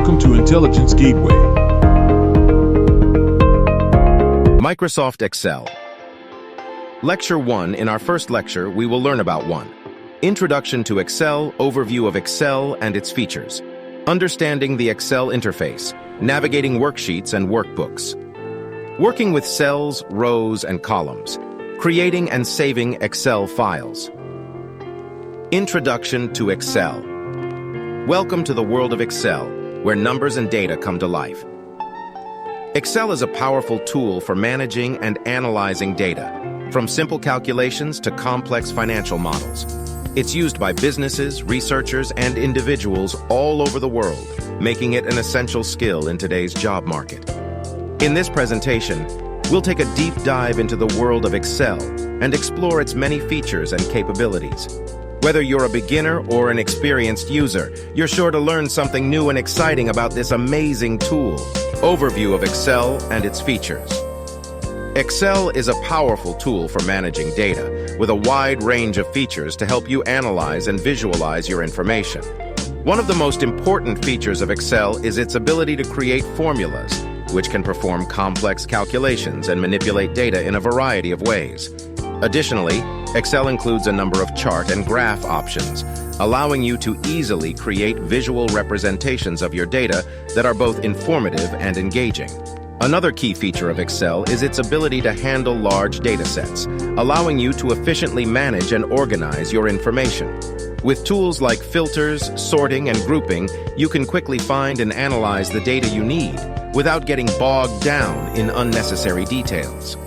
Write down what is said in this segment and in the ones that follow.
Welcome to Intelligence Gateway. Microsoft Excel. Lecture 1. In our first lecture, we will learn about 1. Introduction to Excel, overview of Excel and its features. Understanding the Excel interface, navigating worksheets and workbooks. Working with cells, rows, and columns. Creating and saving Excel files. Introduction to Excel. Welcome to the world of Excel, where numbers and data come to life. Excel is a powerful tool for managing and analyzing data, from simple calculations to complex financial models. It's used by businesses, researchers, and individuals all over the world, making it an essential skill in today's job market. In this presentation, we'll take a deep dive into the world of Excel and explore its many features and capabilities. Whether you're a beginner or an experienced user, you're sure to learn something new and exciting about this amazing tool. Overview of Excel and its features. Excel is a powerful tool for managing data, with a wide range of features to help you analyze and visualize your information. One of the most important features of Excel is its ability to create formulas, which can perform complex calculations and manipulate data in a variety of ways. Additionally, Excel includes a number of chart and graph options, allowing you to easily create visual representations of your data that are both informative and engaging. Another key feature of Excel is its ability to handle large data sets, allowing you to efficiently manage and organize your information. With tools like filters, sorting, and grouping, you can quickly find and analyze the data you need without getting bogged down in unnecessary details.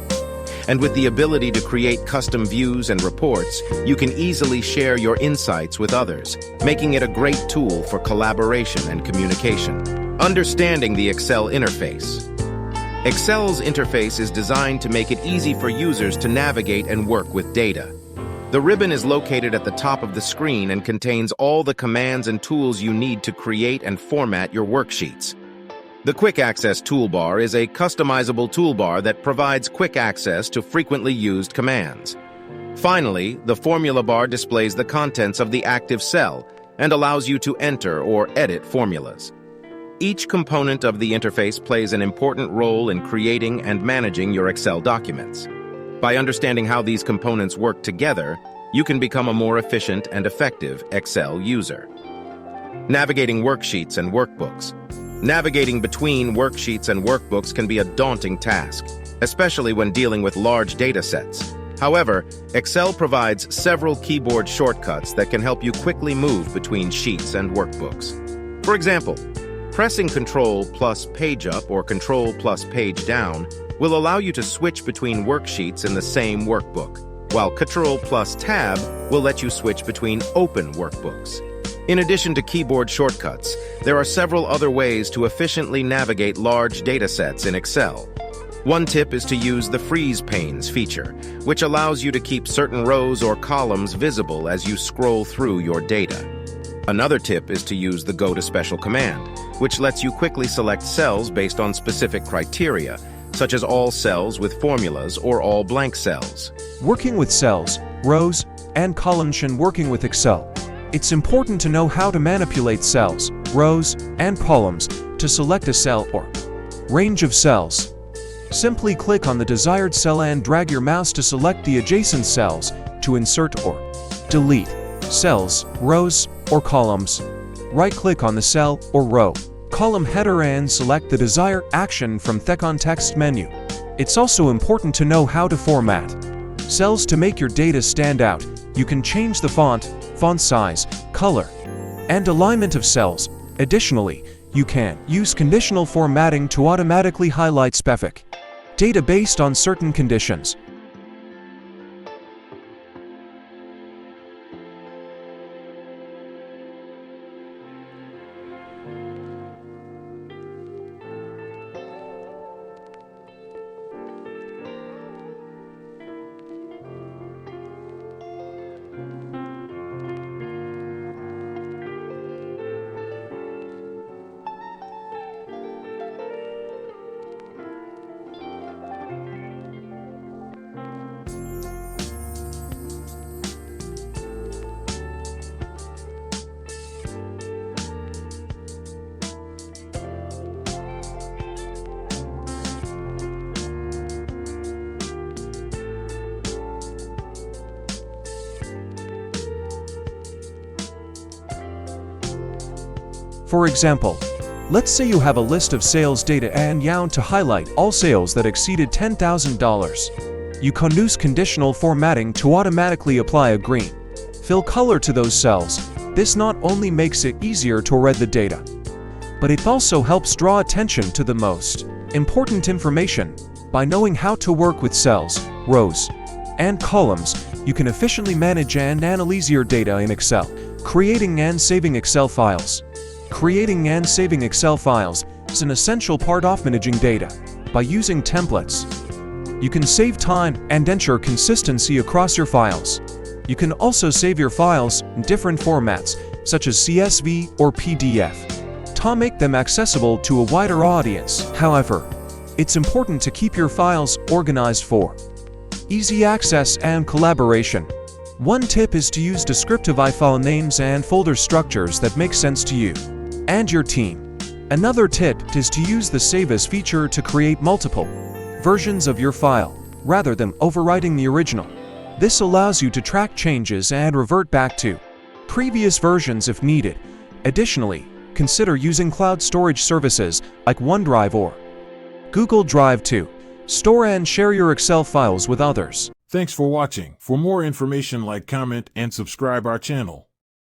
And with the ability to create custom views and reports, you can easily share your insights with others, making it a great tool for collaboration and communication. Understanding the Excel interface. Excel's interface is designed to make it easy for users to navigate and work with data. The ribbon is located at the top of the screen and contains all the commands and tools you need to create and format your worksheets. The Quick Access toolbar is a customizable toolbar that provides quick access to frequently used commands. Finally, the formula bar displays the contents of the active cell and allows you to enter or edit formulas. Each component of the interface plays an important role in creating and managing your Excel documents. By understanding how these components work together, you can become a more efficient and effective Excel user. Navigating worksheets and workbooks. Navigating between worksheets and workbooks can be a daunting task, especially when dealing with large data sets. However, Excel provides several keyboard shortcuts that can help you quickly move between sheets and workbooks. For example, pressing Ctrl plus Page Up or Ctrl plus Page Down will allow you to switch between worksheets in the same workbook, while Ctrl plus Tab will let you switch between open workbooks. In addition to keyboard shortcuts, there are several other ways to efficiently navigate large data sets in Excel. One tip is to use the Freeze Panes feature, which allows you to keep certain rows or columns visible as you scroll through your data. Another tip is to use the Go to Special command, which lets you quickly select cells based on specific criteria, such as all cells with formulas or all blank cells. Working with cells, rows, and columns and working with Excel. It's important to know how to manipulate cells, rows, and columns to select a cell or range of cells. Simply click on the desired cell and drag your mouse to select the adjacent cells to insert or delete cells, rows, or columns. Right-click on the cell or row, column header and select the desired action from the context menu. It's also important to know how to format cells to make your data stand out. You can change the font size, color, and alignment of cells. Additionally, you can use conditional formatting to automatically highlight specific data based on certain conditions. For example, let's say you have a list of sales data and you want to highlight all sales that exceeded $10,000. You can use conditional formatting to automatically apply a green fill color to those cells. This not only makes it easier to read the data, but it also helps draw attention to the most important information. By knowing how to work with cells, rows, and columns, you can efficiently manage and analyze your data in Excel. Creating and saving Excel files. Creating and saving Excel files is an essential part of managing data. By using templates, you can save time and ensure consistency across your files. You can also save your files in different formats, such as CSV or PDF, to make them accessible to a wider audience. However, it's important to keep your files organized for easy access and collaboration. One tip is to use descriptive file names and folder structures that make sense to you and your team. Another tip is to use the Save As feature to create multiple versions of your file, rather than overwriting the original. This allows you to track changes and revert back to previous versions if needed. Additionally, consider using cloud storage services like OneDrive or Google Drive to store and share your Excel files with others. Thanks for watching. For more information, like, comment, and subscribe our channel.